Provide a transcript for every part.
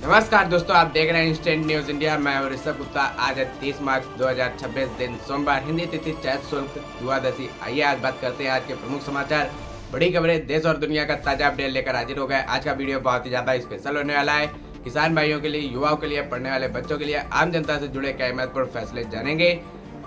नमस्कार दोस्तों, आप देख रहे हैं इंस्टेंट न्यूज इंडिया। मैं हूं ऋषभ गुप्ता। आज है 30 मार्च 2026 दिन सोमवार, हिंदी तिथि चैत शुल्क द्वादशी। आइए आज बात करते हैं आज के प्रमुख समाचार, बड़ी खबरें, देश और दुनिया का ताजा अपडेट लेकर हाजिर हो गए। आज का वीडियो बहुत ही ज्यादा स्पेशल होने वाला है। किसान भाइयों के लिए, युवाओं के लिए, पढ़ने वाले बच्चों के लिए, आम जनता से जुड़े कई महत्वपूर्ण फैसले जानेंगे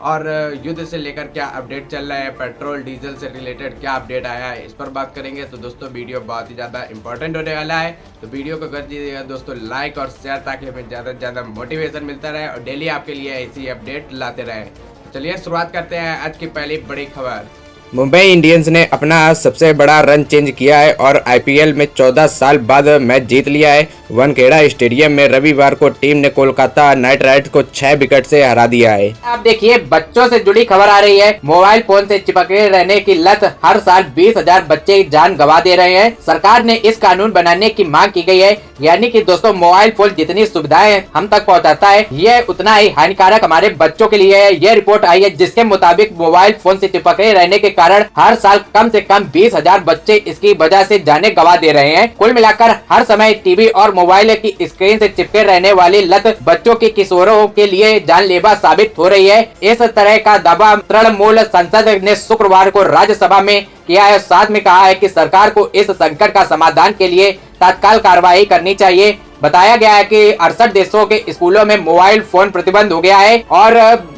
और युद्ध से लेकर क्या अपडेट चल रहा है, पेट्रोल डीजल से रिलेटेड क्या अपडेट आया है, इस पर बात करेंगे। तो दोस्तों वीडियो बहुत ही ज़्यादा इंपॉर्टेंट होने वाला है, तो वीडियो को कर दीजिएगा दोस्तों लाइक और शेयर, ताकि हमें ज़्यादा से ज़्यादा मोटिवेशन मिलता रहे और डेली आपके लिए ऐसी अपडेट लाते रहे। तो चलिए शुरुआत करते हैं आज की पहली बड़ी खबर। मुंबई इंडियंस ने अपना आज सबसे बड़ा रन चेंज किया है और आईपीएल में 14 साल बाद मैच जीत लिया है। वानखेड़ा स्टेडियम में रविवार को टीम ने कोलकाता नाइट राइडर्स को 6 विकेट से हरा दिया है। आप देखिए, बच्चों से जुड़ी खबर आ रही है। मोबाइल फोन से चिपके रहने की लत, हर साल 20,000 बच्चे जान गंवा दे रहे हैं। सरकार ने इस कानून बनाने की मांग की गई है, यानी कि दोस्तों मोबाइल फोन जितनी सुविधाएं हम तक पहुंचाता है, यह उतना ही हानिकारक हमारे बच्चों के लिए है। यह रिपोर्ट आई है जिसके मुताबिक मोबाइल फोन से चिपके रहने के कारण हर साल कम से कम 20,000 बच्चे इसकी वजह से जाने गंवा दे रहे हैं। कुल मिलाकर हर समय टीवी और मोबाइल की स्क्रीन से चिपके रहने वाली लत बच्चों के किशोरों के लिए जानलेवा साबित हो रही है। इस तरह का दावा तृणमूल सांसद ने शुक्रवार को राज्यसभा में किया है। साथ में कहा है कि सरकार को इस संकट का समाधान के लिए तत्काल कार्रवाई करनी चाहिए। बताया गया है कि 68 देशों के स्कूलों में मोबाइल फोन प्रतिबंध हो गया है और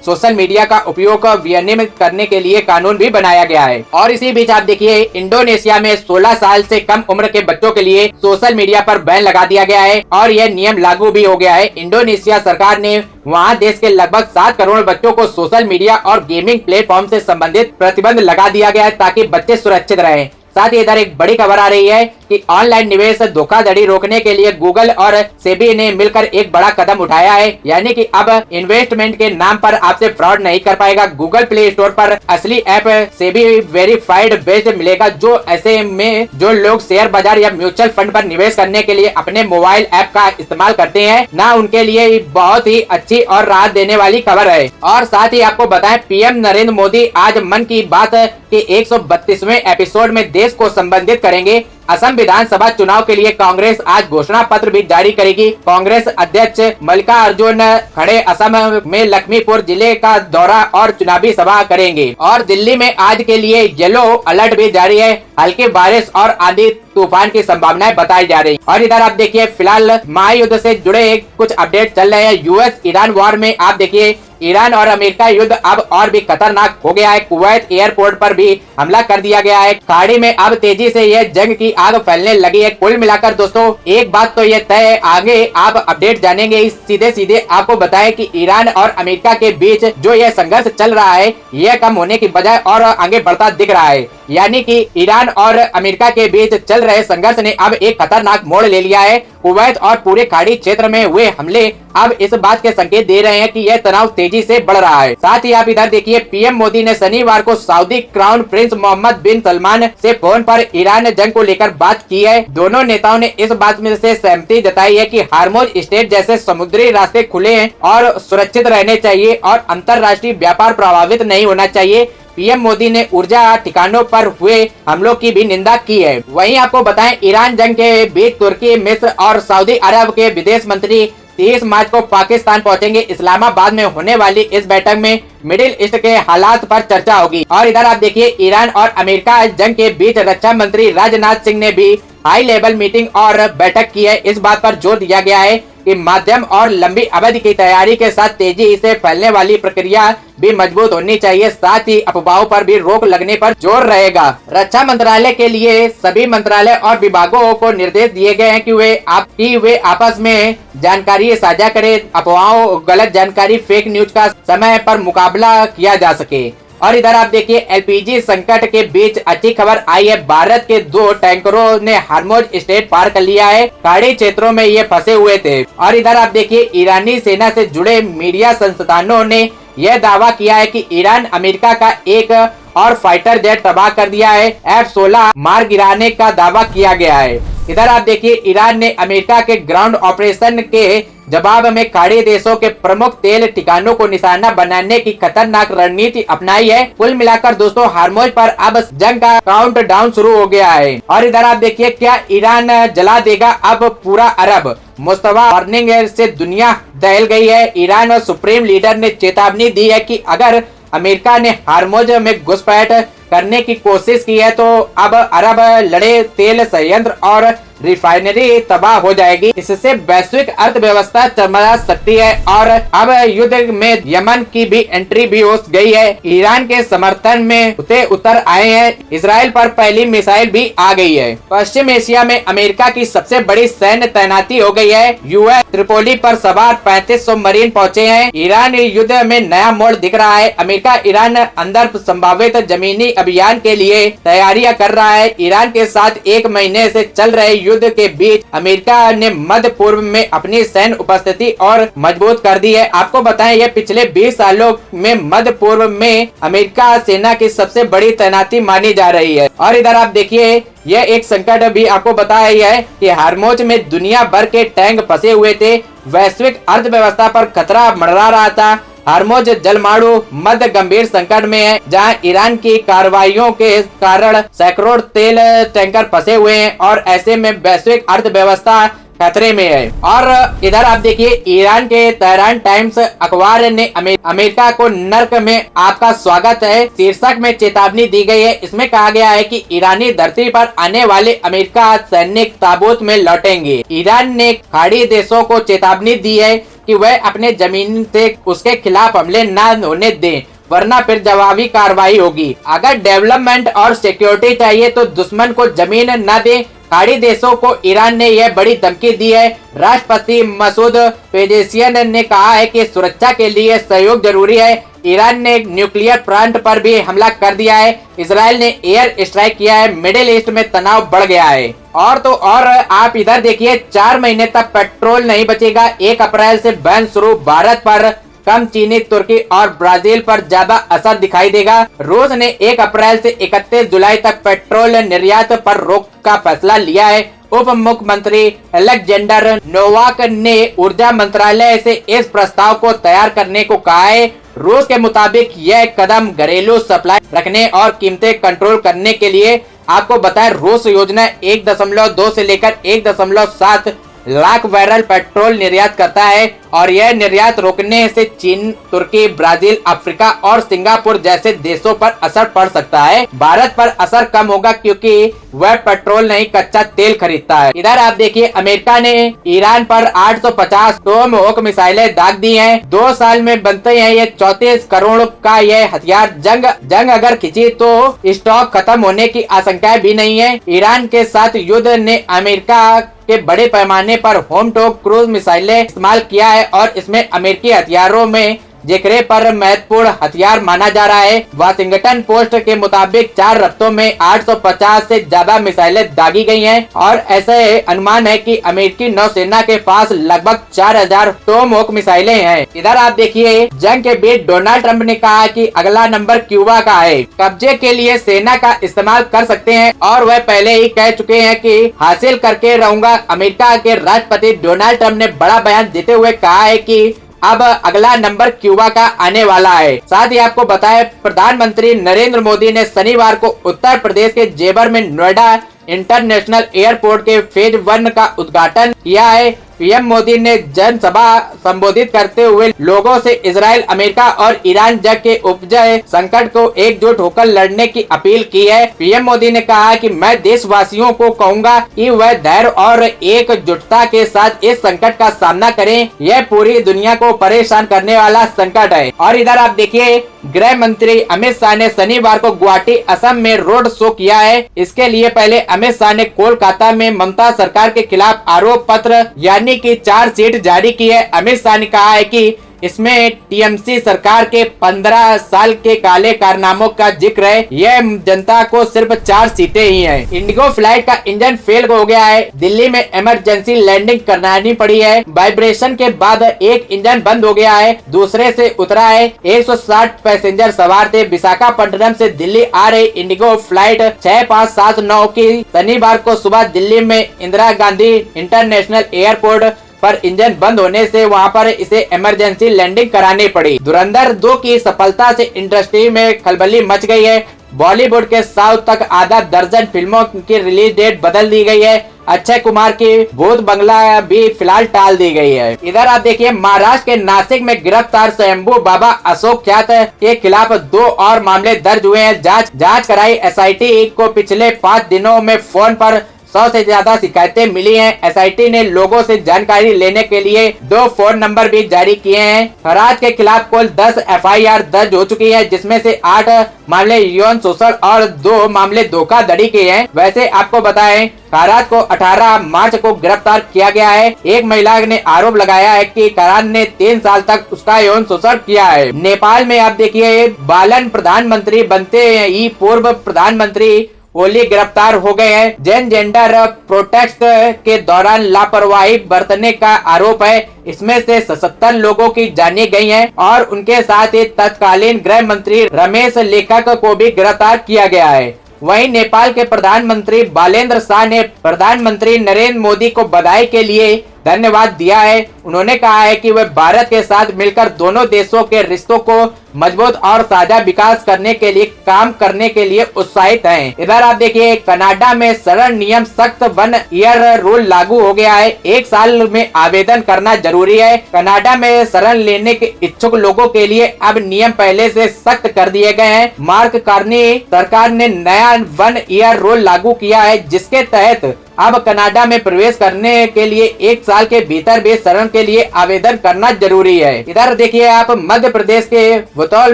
सोशल मीडिया का उपयोग विनियमित करने के लिए कानून भी बनाया गया है। और इसी बीच आप देखिए, इंडोनेशिया में 16 साल से कम उम्र के बच्चों के लिए सोशल मीडिया पर बैन लगा दिया गया है और यह नियम लागू भी हो गया है। इंडोनेशिया सरकार ने वहां देश के लगभग 7 करोड़ बच्चों को सोशल मीडिया और गेमिंग प्लेटफॉर्म से संबंधित प्रतिबंध लगा दिया गया है, ताकि बच्चे सुरक्षित रहें। साथ ही इधर एक बड़ी खबर आ रही है कि ऑनलाइन निवेश धोखाधड़ी रोकने के लिए गूगल और सेबी ने मिलकर एक बड़ा कदम उठाया है, यानी कि अब इन्वेस्टमेंट के नाम पर आपसे फ्रॉड नहीं कर पाएगा। गूगल प्ले स्टोर पर असली ऐप सेबी वेरीफाइड बेस्ड मिलेगा। जो ऐसे में जो लोग शेयर बाजार या म्यूचुअल फंड पर निवेश करने के लिए अपने मोबाइल ऐप का इस्तेमाल करते हैं ना, उनके लिए बहुत ही अच्छी और राहत देने वाली खबर है। और साथ ही आपको बताएं, पीएम नरेंद्र मोदी आज मन की बात के 132वें एपिसोड में देश को संबोधित करेंगे। असम विधानसभा चुनाव के लिए कांग्रेस आज घोषणा पत्र भी जारी करेगी। कांग्रेस अध्यक्ष मल्लिकार्जुन खड़गे असम में लखीमपुर जिले का दौरा और चुनावी सभा करेंगे। और दिल्ली में आज के लिए येलो अलर्ट भी जारी है। हल्की बारिश और आंधी तूफान की संभावनाएं बताई जा रही। और इधर आप देखिए, फिलहाल महायुद्ध से जुड़े कुछ अपडेट चल रहे हैं। यूएस ईरान वॉर में आप देखिए, ईरान और अमेरिका युद्ध अब और भी खतरनाक हो गया है। कुवैत एयरपोर्ट पर भी हमला कर दिया गया है। खाड़ी में अब तेजी से यह जंग की आग फैलने लगी है। कुल मिलाकर दोस्तों एक बात तो यह तय है, आगे आप अपडेट जानेंगे। सीधे सीधे आपको बताएं कि ईरान और अमेरिका के बीच जो यह संघर्ष चल रहा है, यह कम होने की बजाय और आगे बढ़ता दिख रहा है। यानी कि ईरान और अमेरिका के बीच चल रहे संघर्ष ने अब एक खतरनाक मोड़ ले लिया है। कुवैत और पूरे खाड़ी क्षेत्र में हुए हमले अब इस बात के संकेत दे रहे हैं कि यह तनाव तेजी से बढ़ रहा है। साथ ही आप इधर देखिए, पीएम मोदी ने शनिवार को सऊदी क्राउन प्रिंस मोहम्मद बिन सलमान से फोन पर ईरान जंग को लेकर बात की है। दोनों नेताओं ने इस बात में से सहमति जताई है कि हार्मुज स्ट्रेट जैसे समुद्री रास्ते खुले हैं और सुरक्षित रहने चाहिए और अंतर्राष्ट्रीय व्यापार प्रभावित नहीं होना चाहिए। पीएम मोदी ने ऊर्जा ठिकानों पर हुए हमलों की भी निंदा की है। वहीं आपको बताएं, ईरान जंग के बीच तुर्की, मिस्र और सऊदी अरब के विदेश मंत्री 30 मार्च को पाकिस्तान पहुंचेंगे। इस्लामाबाद में होने वाली इस बैठक में मिडिल ईस्ट के हालात पर चर्चा होगी। और इधर आप देखिए, ईरान और अमेरिका जंग के बीच रक्षा मंत्री राजनाथ सिंह ने भी हाई लेवल मीटिंग और बैठक की है। इस बात पर जोर दिया गया है कि मध्यम और लंबी अवधि की तैयारी के साथ तेजी से फैलने वाली प्रक्रिया भी मजबूत होनी चाहिए। साथ ही अफवाहों पर भी रोक लगने पर जोर रहेगा। रक्षा मंत्रालय के लिए सभी मंत्रालय और विभागों को निर्देश दिए गए हैं कि वे आपस में जानकारी साझा करें, अफवाहों, गलत जानकारी, फेक न्यूज का समय पर मुकाबला किया जा सके। और इधर आप देखिए, एलपीजी संकट के बीच अच्छी खबर आई है। भारत के 2 टैंकरों ने हार्मुज स्ट्रेट पार कर लिया है। खाड़ी क्षेत्रों में ये फंसे हुए थे। और इधर आप देखिए, ईरानी सेना से जुड़े मीडिया संस्थानों ने यह दावा किया है कि ईरान अमेरिका का एक और फाइटर जेट तबाह कर दिया है। F-16 मार गिराने का दावा किया गया है। इधर आप देखिए ईरान ने अमेरिका के ग्राउंड ऑपरेशन के जवाब में खाड़ी देशों के प्रमुख तेल ठिकानों को निशाना बनाने की खतरनाक रणनीति अपनाई है। कुल मिलाकर दोस्तों हार्मोज पर अब जंग का काउंटडाउन शुरू हो गया है। और इधर आप देखिए क्या ईरान जला देगा अब पूरा अरब। मुस्तफा वार्निंग से दुनिया दहल गई है। ईरान और सुप्रीम लीडर ने चेतावनी दी है कि अगर अमेरिका ने हार्मोज में घुसपैठ करने की कोशिश की है तो अब अरब लड़े तेल संयंत्र और रिफाइनरी तबाह हो जाएगी। इससे वैश्विक अर्थव्यवस्था चरमरा सकती है और अब युद्ध में यमन की भी एंट्री भी हो गई है। ईरान के समर्थन में उतर आए हैं। इसराइल पर पहली मिसाइल भी आ गई है। पश्चिम एशिया में अमेरिका की सबसे बड़ी सैन्य तैनाती हो गई है। यूएस त्रिपोली पर सवार 3500 मरीन पहुंचे हैं। ईरान युद्ध में नया मोड़ दिख रहा है। अमेरिका ईरान अंदर संभावित जमीनी अभियान के लिए तैयारियां कर रहा है। ईरान के साथ 1 महीने से चल रहे युद्ध के बीच अमेरिका ने मध्य पूर्व में अपनी सैन्य उपस्थिति और मजबूत कर दी है। आपको बताएं ये पिछले 20 सालों में मध्य पूर्व में अमेरिका सेना की सबसे बड़ी तैनाती मानी जा रही है। और इधर आप देखिए यह एक संकट भी आपको बताया है कि हार्मोज में दुनिया भर के टैंक फंसे हुए थे। वैश्विक अर्थव्यवस्था पर खतरा मंडरा रहा था। हार्मोज जलमार्ग मध्य गंभीर संकट में है, जहां ईरान की कार्रवाइयों के कारण सैकड़ों तेल टैंकर फंसे हुए हैं और ऐसे में वैश्विक अर्थव्यवस्था खतरे में है। और इधर आप देखिए ईरान के तेहरान टाइम्स अखबार ने अमेरिका को नर्क में आपका स्वागत है शीर्षक में चेतावनी दी गई है। इसमें कहा गया है कि ईरानी धरती पर आने वाले अमेरिका सैनिक ताबूत में लौटेंगे। ईरान ने खाड़ी देशों को चेतावनी दी है कि वह अपने जमीन से उसके खिलाफ हमले न होने दें, वरना फिर जवाबी कार्रवाई होगी। अगर डेवलपमेंट और सिक्योरिटी चाहिए तो दुश्मन को जमीन न दें। खाड़ी देशों को ईरान ने यह बड़ी धमकी दी है। राष्ट्रपति मसूद पेजेशियन ने कहा है कि सुरक्षा के लिए सहयोग जरूरी है। ईरान ने न्यूक्लियर प्लांट पर भी हमला कर दिया है। इजराइल ने एयर स्ट्राइक किया है। मिडिल ईस्ट में तनाव बढ़ गया है। और तो और आप इधर देखिए 4 महीने तक पेट्रोल नहीं बचेगा। 1 अप्रैल से बैन शुरू। भारत पर कम, चीनी, तुर्की और ब्राजील पर ज्यादा असर दिखाई देगा। रूस ने 1 अप्रैल से 31 जुलाई तक पेट्रोल निर्यात पर रोक का फैसला लिया है। उप मुख्यमंत्री अलेक्जेंडर नोवाक ने ऊर्जा मंत्रालय से इस प्रस्ताव को तैयार करने को कहा है। रूस के मुताबिक यह कदम घरेलू सप्लाई रखने और कीमतें कंट्रोल करने के लिए। आपको बताएं रूस योजना 1.2 से लेकर 1.7 लाख बैरल पेट्रोल निर्यात करता है और यह निर्यात रोकने से चीन, तुर्की, ब्राजील, अफ्रीका और सिंगापुर जैसे देशों पर असर पड़ सकता है। भारत पर असर कम होगा क्योंकि वह पेट्रोल नहीं कच्चा तेल खरीदता है। इधर आप देखिए अमेरिका ने ईरान पर 850 टोमहोक मिसाइलें दाग दी हैं। 2 साल में बनते हैं ये 34 करोड़ का यह हथियार। जंग अगर खिंची तो स्टॉक खत्म होने की आशंकाएं भी नहीं है। ईरान के साथ युद्ध ने अमेरिका के बड़े पैमाने पर होम टू क्रूज मिसाइलें इस्तेमाल किया है और इसमें अमेरिकी हथियारों में जिक्रे पर महत्वपूर्ण हथियार माना जा रहा है। वाशिंगटन पोस्ट के मुताबिक 4 हफ्तों में 850 से ज्यादा मिसाइलें दागी गई हैं और ऐसे अनुमान है कि अमेरिकी नौसेना के पास लगभग 4000 टोमहोक मिसाइलें हैं। इधर आप देखिए जंग के बीच डोनाल्ड ट्रंप ने कहा कि अगला नंबर क्यूबा का है। कब्जे के लिए सेना का इस्तेमाल कर सकते हैं और वह पहले ही कह चुके हैं कि हासिल करके रहूंगा। अमेरिका के राष्ट्रपति डोनाल्ड ट्रंप ने बड़ा बयान देते हुए कहा है कि अब अगला नंबर क्यूबा का आने वाला है। साथ ही आपको बताएं प्रधानमंत्री नरेंद्र मोदी ने शनिवार को उत्तर प्रदेश के जेवर में नोएडा इंटरनेशनल एयरपोर्ट के फेज 1 का उद्घाटन किया है। पीएम मोदी ने जनसभा संबोधित करते हुए लोगों से इजराइल, अमेरिका और ईरान जंग के उपजे संकट को एकजुट होकर लड़ने की अपील की है। पीएम मोदी ने कहा कि मैं देशवासियों को कहूंगा कि वह धैर्य और एकजुटता के साथ इस संकट का सामना करें। यह पूरी दुनिया को परेशान करने वाला संकट है। और इधर आप देखिए गृह मंत्री अमित शाह ने शनिवार को गुवाहाटी, असम में रोड शो किया है। इसके लिए पहले अमित शाह ने कोलकाता में ममता सरकार के खिलाफ आरोप पत्र यानी कि चार्जशीट जारी की है। अमित शाह ने कहा है कि इसमें टीएमसी सरकार के 15 साल के काले कारनामों का जिक्र है। यह जनता को सिर्फ 4 सीटें ही हैं। इंडिगो फ्लाइट का इंजन फेल हो गया है। दिल्ली में इमरजेंसी लैंडिंग करानी पड़ी है। वाइब्रेशन के बाद एक इंजन बंद हो गया है, दूसरे से उतरा है। 160 पैसेंजर सवार थे। विशाखापट्टनम से दिल्ली आ रही इंडिगो फ्लाइट 6579 की शनिवार को सुबह दिल्ली में इंदिरा गांधी इंटरनेशनल एयरपोर्ट पर इंजन बंद होने से वहां पर इसे इमरजेंसी लैंडिंग करानी पड़ी। धुरंधर 2 की सफलता से इंडस्ट्री में खलबली मच गई है। बॉलीवुड के साउथ तक आधा दर्जन फिल्मों की रिलीज डेट बदल दी गई है। अक्षय कुमार की भूत बंगला भी फिलहाल टाल दी गई है। इधर आप देखिए, महाराष्ट्र के नासिक में गिरफ्तार स्वयंभू बाबा अशोक ख्यात के खिलाफ 2 और मामले दर्ज हुए हैं। जांच कराई एसआईटी को पिछले 5 दिनों में फोन पर 100 से ज्यादा शिकायतें मिली हैं। एसआईटी ने लोगों से जानकारी लेने के लिए 2 फोन नंबर भी जारी किए हैं। फराज के खिलाफ कुल 10 एफआईआर दर्ज हो चुकी है, जिसमें से 8 मामले यौन शोषण और 2 मामले धोखाधड़ी के हैं। वैसे आपको बताएं, फराज को 18 मार्च को गिरफ्तार किया गया है। एक महिला ने आरोप लगाया है कि फराज ने 3 साल तक उसका यौन शोषण किया है। नेपाल में आप देखिए, बालन प्रधानमंत्री बनते ही पूर्व प्रधानमंत्री ओली गिरफ्तार हो गए हैं। जैन जेंडर प्रोटेस्ट के दौरान लापरवाही बरतने का आरोप है। इसमें से 77 लोगों की जानी गई हैं और उनके साथ ही तत्कालीन गृह मंत्री रमेश लेखक को भी गिरफ्तार किया गया है। वहीं नेपाल के प्रधानमंत्री बालेंद्र शाह ने प्रधानमंत्री नरेंद्र मोदी को बधाई के लिए धन्यवाद दिया है। उन्होंने कहा है कि वे भारत के साथ मिलकर दोनों देशों के रिश्तों को मजबूत और साझा विकास करने के लिए काम करने के लिए उत्साहित हैं। इधर आप देखिए, कनाडा में शरण नियम सख्त 1 ईयर रूल लागू हो गया है। 1 साल में आवेदन करना जरूरी है। कनाडा में शरण लेने के इच्छुक लोगों के लिए अब नियम पहले से सख्त कर दिए गए हैं। मार्क कार्नी सरकार ने नया 1 ईयर रूल लागू किया है, जिसके तहत अब कनाडा में प्रवेश करने के लिए 1 साल के भीतर भी शरण के लिए आवेदन करना जरूरी है। इधर देखिए आप, मध्य प्रदेश के बुतौल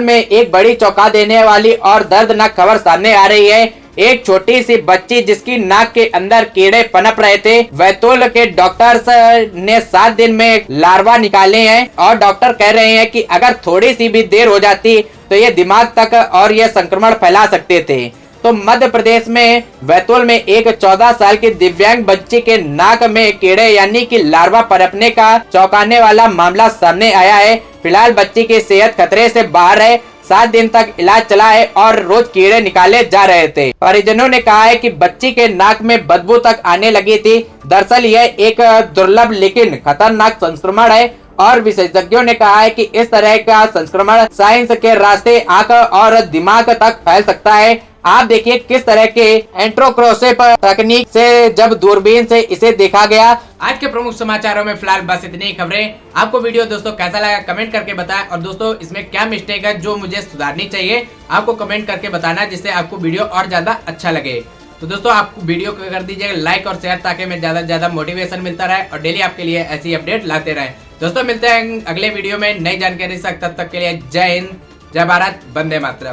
में एक बड़ी चौंका देने वाली और दर्दनाक खबर सामने आ रही है। एक छोटी सी बच्ची जिसकी नाक के अंदर कीड़े पनप रहे थे, बैतूल के डॉक्टर्स ने 7 दिन में लार्वा निकाले हैं और डॉक्टर कह रहे हैं कि अगर थोड़ी सी भी देर हो जाती तो ये दिमाग तक और ये संक्रमण फैला सकते थे। तो मध्य प्रदेश में बैतूल में एक 14 साल की दिव्यांग बच्ची के नाक में कीड़े यानी कि लार्वा पनपने का चौंकाने वाला मामला सामने आया है। फिलहाल बच्ची की सेहत खतरे से बाहर है। 7 दिन तक इलाज चला है और रोज कीड़े निकाले जा रहे थे। परिजनों ने कहा है कि बच्ची के नाक में बदबू तक आने लगी थी। दरअसल यह एक दुर्लभ लेकिन खतरनाक संक्रमण है और विशेषज्ञों ने कहा है कि इस तरह का संक्रमण साइंस के रास्ते आंख और दिमाग तक फैल सकता है। आप देखिए किस तरह के एंट्रोक्रोसेप तकनीक से जब दूरबीन से इसे देखा गया। आज के प्रमुख समाचारों में फिलहाल बस इतनी ही खबरें। आपको वीडियो दोस्तों कैसा लगा कमेंट करके बताएं और दोस्तों इसमें क्या मिस्टेक है जो मुझे सुधारनी चाहिए आपको कमेंट करके बताना, जिससे आपको वीडियो और ज्यादा अच्छा लगे। तो दोस्तों आप वीडियो को कर दीजिएगा लाइक और शेयर, ताकि मैं ज्यादा से ज्यादा मोटिवेशन मिलता रहे और डेली आपके लिए ऐसी अपडेट लाते रहे। दोस्तों मिलते हैं अगले वीडियो में नई जानकारी के साथ, तब तक के लिए जय हिंद, जय भारत, वंदे मातरम।